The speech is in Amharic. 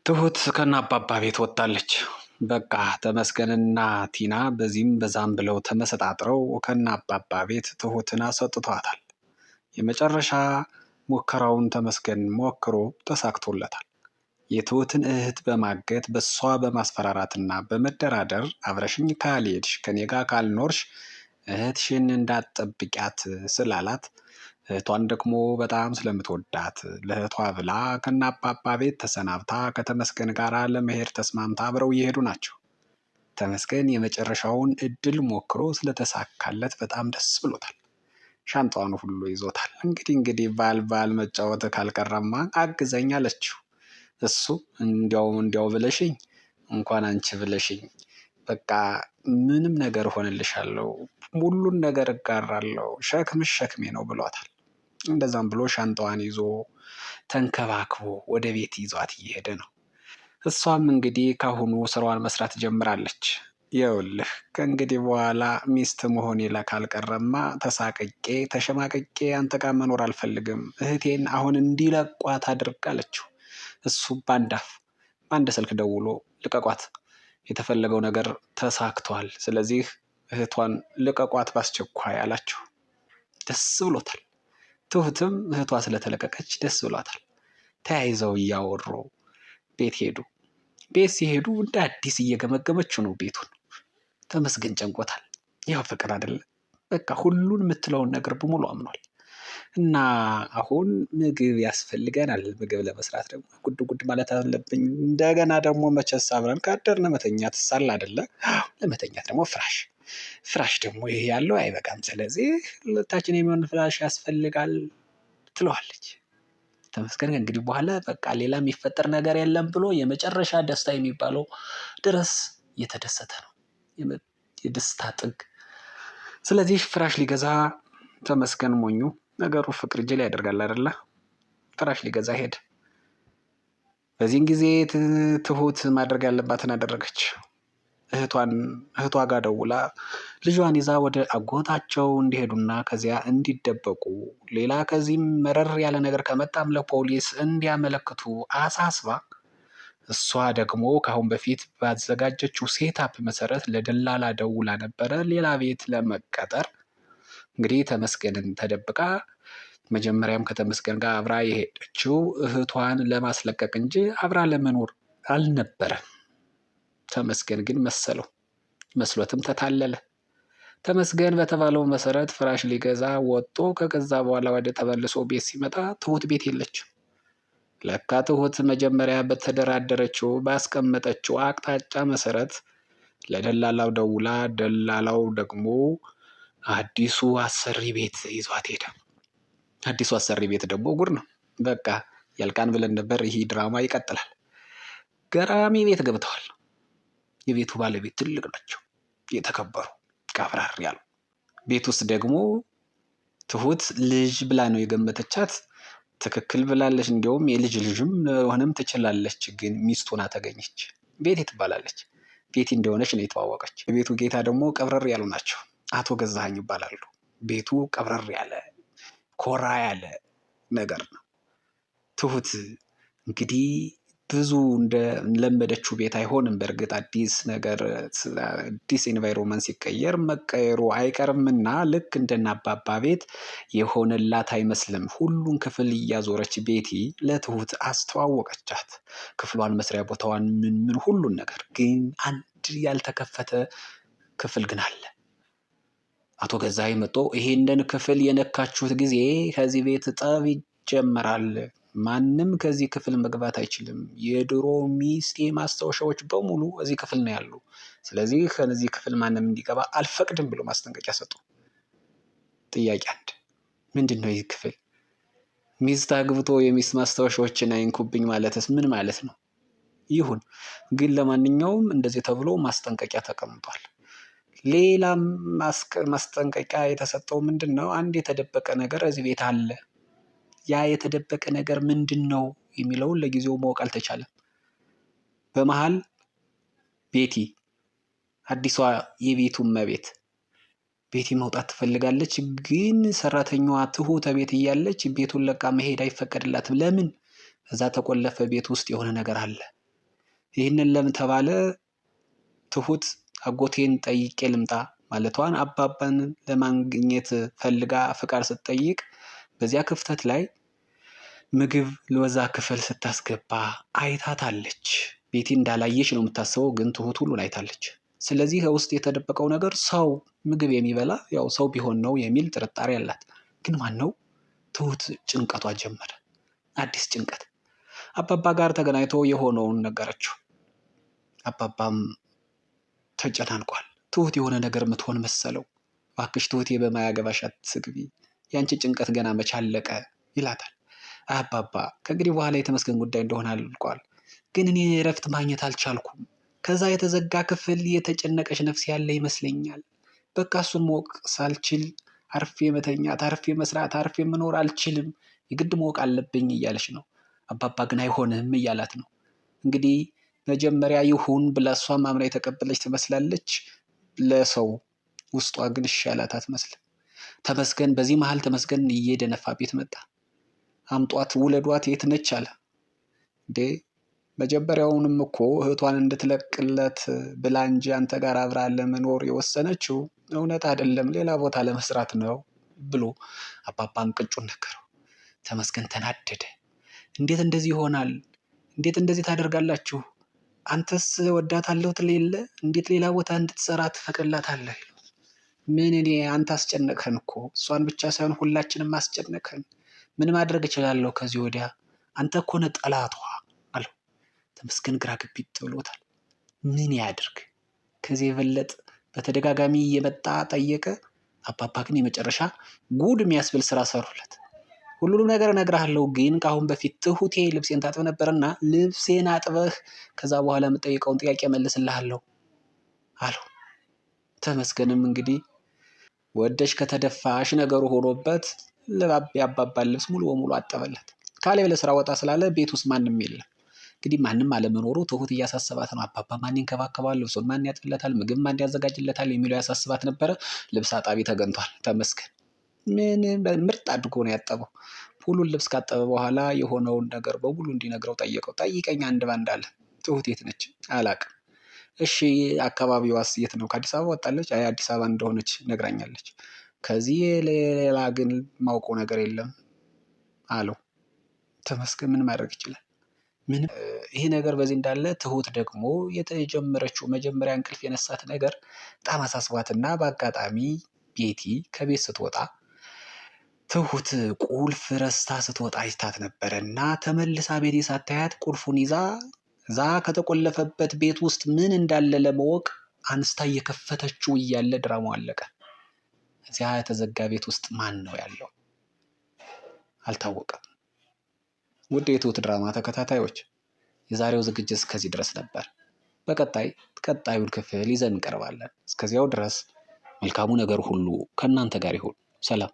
ትሁት ከነአባባ ቤት ወጣለች። በቃ ተመስገንና ቲና በዚህም በዛም ብለው ተመሰጣጥረው ከነአባባ ቤት ትሁትን አስወጥተዋታል። የመጨረሻ ሙከራውን ተመስገን ሞክሮ ተሳክቶለታል። የትሁትን እህት በማገት በሷ በማስፈራራትና በመደራደር አብረሽኝ ካልሄድሽ ከኔ ጋር ካልኖርሽ እህትሽን እንዳትጠብቂያት ስላላት እህቷን ደግሞ በጣም ስለምትወዳት ለእህቷ ብላ ከነአባባ ቤት ተሰናብታ ከተመስገን ጋር ለመሄድ ተስማምታ አብረው እየሄዱ ናቸው። ተመስገን የመጨረሻውን እድል ሞክሮ ስለተሳካለት በጣም ደስ ብሎታል። ሻንጣውን ሁሉ ይዞታል። እንግዲህ ባል መጫወት ካልቀረማ አግዘኝ አለችው። እሱ እንዲያው ብለሽኝ እንኳን አንቺ ብለሽኝ በቃ ምንም ነገር ሆነልሻለሁ፣ ሁሉን ነገር እጋራለሁ፣ ሸክምሽ ሸክሜ ነው ብሏታል። እንደዛም ብሎ ሻንጣዋን ይዞ ተንከባክቦ ወደ ቤት ይዟት እየሄደ ነው። እሷም እንግዲህ ካሁኑ ስራዋን መስራት ጀምራለች። ይኸውልህ ከእንግዲህ በኋላ ሚስት መሆኔ ካልቀረማ ተሸማቅቄ አንተ ጋር መኖር አልፈልግም፣ እህቴን አሁን እንዲለቋት አድርጋለችው። እሱ በአንድ ስልክ ደውሎ ልቀቋት፣ የተፈለገው ነገር ተሳክቷል፣ ስለዚህ እህቷን ልቀቋት ባስቸኳይ አላቸው። ደስ ብሎታል። ትሁትም እህቷ ስለተለቀቀች ደስ ብሏታል። ተያይዘው እያወሩ ቤት ሄዱ። ቤት ሲሄዱ እንደ አዲስ እየገመገመችው ነው ቤቱን። ተመስገን ጨንቆታል። ያው ፍቅር አይደለ፣ በቃ ሁሉን የምትለውን ነገር በሙሉ አምኗል። እና አሁን ምግብ ያስፈልገናል። ምግብ ለመስራት ደግሞ ጉድ ማለት አለብኝ። እንደገና ደግሞ መቸስ አብረን ካደርን መተኛት ሳል አይደለ፣ ለመተኛት ደግሞ ፍራሽ ደግሞ ይሄ ያለው አይበቃም። ስለዚህ ሁለታችን የሚሆን ፍራሽ ያስፈልጋል ትለዋለች። ተመስገን እንግዲህ በኋላ በቃ ሌላ የሚፈጠር ነገር የለም ብሎ የመጨረሻ ደስታ የሚባለው ድረስ እየተደሰተ ነው። የደስታ ጥግ። ስለዚህ ፍራሽ ሊገዛ ተመስገን ሞኙ ነገሩ ፍቅር ጅል ያደርጋል አይደለ? ፍራሽ ሊገዛ ሄደ። በዚህን ጊዜ ትሁት ማድረግ ያለባትን አደረገች። እህቷ ጋር ደውላ ልጇን ይዛ ወደ አጎታቸው እንዲሄዱና ከዚያ እንዲደበቁ፣ ሌላ ከዚህም መረር ያለ ነገር ከመጣም ለፖሊስ እንዲያመለክቱ አሳስባ፣ እሷ ደግሞ ከአሁን በፊት ባዘጋጀችው ሴታፕ መሰረት ለደላላ ደውላ ነበረ ሌላ ቤት ለመቀጠር። እንግዲህ ተመስገንን ተደብቃ መጀመሪያም ከተመስገን ጋር አብራ የሄደችው እህቷን ለማስለቀቅ እንጂ አብራ ለመኖር አልነበረም። ተመስገን ግን መስሎትም ተታለለ። ተመስገን በተባለው መሰረት ፍራሽ ሊገዛ ወጥቶ ከገዛ በኋላ ወደ ተመልሶ ቤት ሲመጣ ትሁት ቤት የለችም። ለካ ትሁት መጀመሪያ በተደራደረችው ባስቀመጠችው አቅጣጫ መሰረት ለደላላው ደውላ፣ ደላላው ደግሞ አዲሱ አሰሪ ቤት ይዟት ሄደ። አዲሱ አሰሪ ቤት ደግሞ ጉድ ነው። በቃ ያልቃን ብለን ነበር። ይህ ድራማ ይቀጥላል። ገራሚ ቤት ገብተዋል። የቤቱ ባለቤት ትልቅ ናቸው፣ የተከበሩ ቀብራር ያሉ። ቤት ውስጥ ደግሞ ትሁት ልጅ ብላ ነው የገመተቻት። ትክክል ብላለች። እንዲያውም የልጅ ልጅም ሆነም ትችላለች። ግን ሚስት ሆና ተገኘች። ቤቲ ትባላለች። ቤቲ እንደሆነች ነው የተዋወቀች። የቤቱ ጌታ ደግሞ ቀብረር ያሉ ናቸው። አቶ ገዛኸኝ ይባላሉ። ቤቱ ቀብረር ያለ ኮራ ያለ ነገር ነው። ትሁት እንግዲህ ብዙ እንደለመደችው ቤት አይሆንም። በእርግጥ አዲስ ነገር፣ አዲስ ኤንቫይሮንመንት ሲቀየር መቀየሩ አይቀርምና ልክ እንደናባባ ቤት የሆነላት አይመስልም። ሁሉን ክፍል እያዞረች ቤቲ ለትሁት አስተዋወቀቻት። ክፍሏን፣ መስሪያ ቦታዋን፣ ምን ሁሉን ነገር። ግን አንድ ያልተከፈተ ክፍል ግን አለ። አቶ ገዛኸኝ መጥቶ ይሄንን ክፍል የነካችሁት ጊዜ ከዚህ ቤት ጠብ ይጀመራል። ማንም ከዚህ ክፍል መግባት አይችልም። የድሮ ሚስቴ ማስታወሻዎች በሙሉ እዚህ ክፍል ነው ያሉ። ስለዚህ ከዚህ ክፍል ማንም እንዲገባ አልፈቅድም ብሎ ማስጠንቀቂያ ሰጡ። ጥያቄ አንድ፣ ምንድን ነው ይህ ክፍል? ሚስት አግብቶ የሚስት ማስታወሻዎችን አይንኩብኝ ማለትስ ምን ማለት ነው? ይሁን ግን ለማንኛውም እንደዚህ ተብሎ ማስጠንቀቂያ ተቀምጧል። ሌላም ማስጠንቀቂያ የተሰጠው ምንድን ነው? አንድ የተደበቀ ነገር እዚህ ቤት አለ። ያ የተደበቀ ነገር ምንድን ነው የሚለውን ለጊዜው ማወቅ አልተቻለም። በመሃል ቤቲ፣ አዲሷ የቤቱ እመቤት ቤቲ መውጣት ትፈልጋለች። ግን ሰራተኛዋ ትሁት ቤት እያለች ቤቱን ለቃ መሄድ አይፈቀድላትም። ለምን? እዛ ተቆለፈ ቤት ውስጥ የሆነ ነገር አለ። ይህንን ለምን ተባለ? ትሁት አጎቴን ጠይቄ ልምጣ ማለቷን አባባን ለማግኘት ፈልጋ ፍቃድ ስትጠይቅ በዚያ ክፍተት ላይ ምግብ ለወዛ ክፍል ስታስገባ አይታታለች። ቤቲ እንዳላየች ነው የምታስበው፣ ግን ትሁት ሁሉን አይታለች። ስለዚህ ውስጥ የተደበቀው ነገር ሰው ምግብ የሚበላ ያው ሰው ቢሆን ነው የሚል ጥርጣሬ አላት። ግን ማን ነው? ትሁት ጭንቀቷ ጀመረ። አዲስ ጭንቀት። አባባ ጋር ተገናኝቶ የሆነውን ነገረችው። አባባም ተጨናንቋል። ትሁት የሆነ ነገር የምትሆን መሰለው። እባክሽ ትሁቴ በማያገባሽ አትግቢ፣ ያንቺ ጭንቀት ገና መች አለቀ ይላታል። አባባ ከእንግዲህ በኋላ የተመስገን ጉዳይ እንደሆነ አልቋል፣ ግን እኔ እረፍት ማግኘት አልቻልኩም። ከዛ የተዘጋ ክፍል የተጨነቀች ነፍስ ያለ ይመስለኛል። በቃ እሱን ማወቅ ሳልችል አርፌ መተኛት፣ አርፌ መስራት፣ አርፌ መኖር አልችልም። የግድ ማወቅ አለብኝ እያለች ነው። አባባ ግን አይሆንም እያላት ነው። እንግዲህ መጀመሪያ ይሁን ብላ እሷም አምና የተቀበለች ትመስላለች። ለሰው ውስጧ ግን ይሻላት አትመስልም። ተመስገን በዚህ መሀል ተመስገን እየደነፋ ቤት መጣ። አምጧት ውለዷት የት ነች አለ። እንዴ መጀመሪያውንም እኮ እህቷን እንድትለቅለት ብላ እንጂ አንተ ጋር አብራ ለመኖር የወሰነችው እውነት አይደለም ሌላ ቦታ ለመስራት ነው ብሎ አባባን ቅጩን ነገረው። ተመስገን ተናደደ። እንዴት እንደዚህ ይሆናል? እንዴት እንደዚህ ታደርጋላችሁ? አንተስ ወዳታለሁ ትል የለ እንዴት ሌላ ቦታ እንድትሰራ ትፈቅድላታለህ? ምን እኔ አንተ አስጨነቅህን እኮ እሷን ብቻ ሳይሆን ሁላችንም አስጨነቅህን። ምን ማድረግ እችላለሁ ከዚህ ወዲያ? አንተ እኮ ነህ ጠላቷ አለው። ተመስገን ግራ ግቢት ብሎታል። ምን ያድርግ? ከዚህ የበለጠ በተደጋጋሚ እየመጣ ጠየቀ። አባባ ግን የመጨረሻ ጉድ የሚያስብል ስራ ሰሩለት። ሁሉንም ነገር እነግርሃለሁ፣ ግን ከአሁን በፊት ትሁቴ ልብሴን ታጥበህ ነበርና ልብሴን አጥበህ ከዛ በኋላ የምጠይቀውን ጥያቄ መልስልሃለሁ አለው። ተመስገንም እንግዲህ ወደሽ ከተደፋሽ ነገሩ ሆኖበት የአባባን ልብስ ሙሉ በሙሉ አጠበለት። ካሌብ ለስራ ወጣ ስላለ ቤት ውስጥ ማንም የለም። እንግዲህ ማንም አለመኖሩ ትሁት እያሳሰባት ነው። አባባ ማን ይንከባከባል? ልብሱን ማን ያጥብለታል? ምግብ ማን ያዘጋጅለታል? የሚለው ያሳስባት ነበረ። ልብስ አጣቢ ተገኝቷል። ተመስገን ምን ምርጥ አድርጎ ነው ያጠበው። ሁሉን ልብስ ካጠበ በኋላ የሆነውን ነገር በሙሉ እንዲነግረው ጠየቀው። ጠይቀኝ አንድ ባንድ አለ። ትሁት የት ነች? አላቅም። እሺ አካባቢዋስ የት ነው? ከአዲስ አበባ ወጣለች? አይ አዲስ አበባ እንደሆነች ነግራኛለች። ከዚህ ሌላ ግን ማውቀው ነገር የለም አለው። ተመስገን ምን ማድረግ ይችላል? ምንም። ይሄ ነገር በዚህ እንዳለ ትሁት ደግሞ የተጀመረችው መጀመሪያ እንቅልፍ የነሳት ነገር በጣም አሳስቧትና በአጋጣሚ ቤቲ ከቤት ስትወጣ ትሁት ቁልፍ ረስታ ስትወጣ አይታት ነበረ እና ተመልሳ ቤቲ ሳታያት ቁልፉን ይዛ እዛ ከተቆለፈበት ቤት ውስጥ ምን እንዳለ ለማወቅ አንስታ እየከፈተችው እያለ ድራማው አለቀ። እዚያ የተዘጋ ቤት ውስጥ ማን ነው ያለው? አልታወቀም። ውድ የትሁት ድራማ ተከታታዮች የዛሬው ዝግጅት ከዚህ ድረስ ነበር። ቀጣዩን ክፍል ይዘን እንቀርባለን። እስከዚያው ድረስ መልካሙ ነገር ሁሉ ከእናንተ ጋር ይሁን። ሰላም።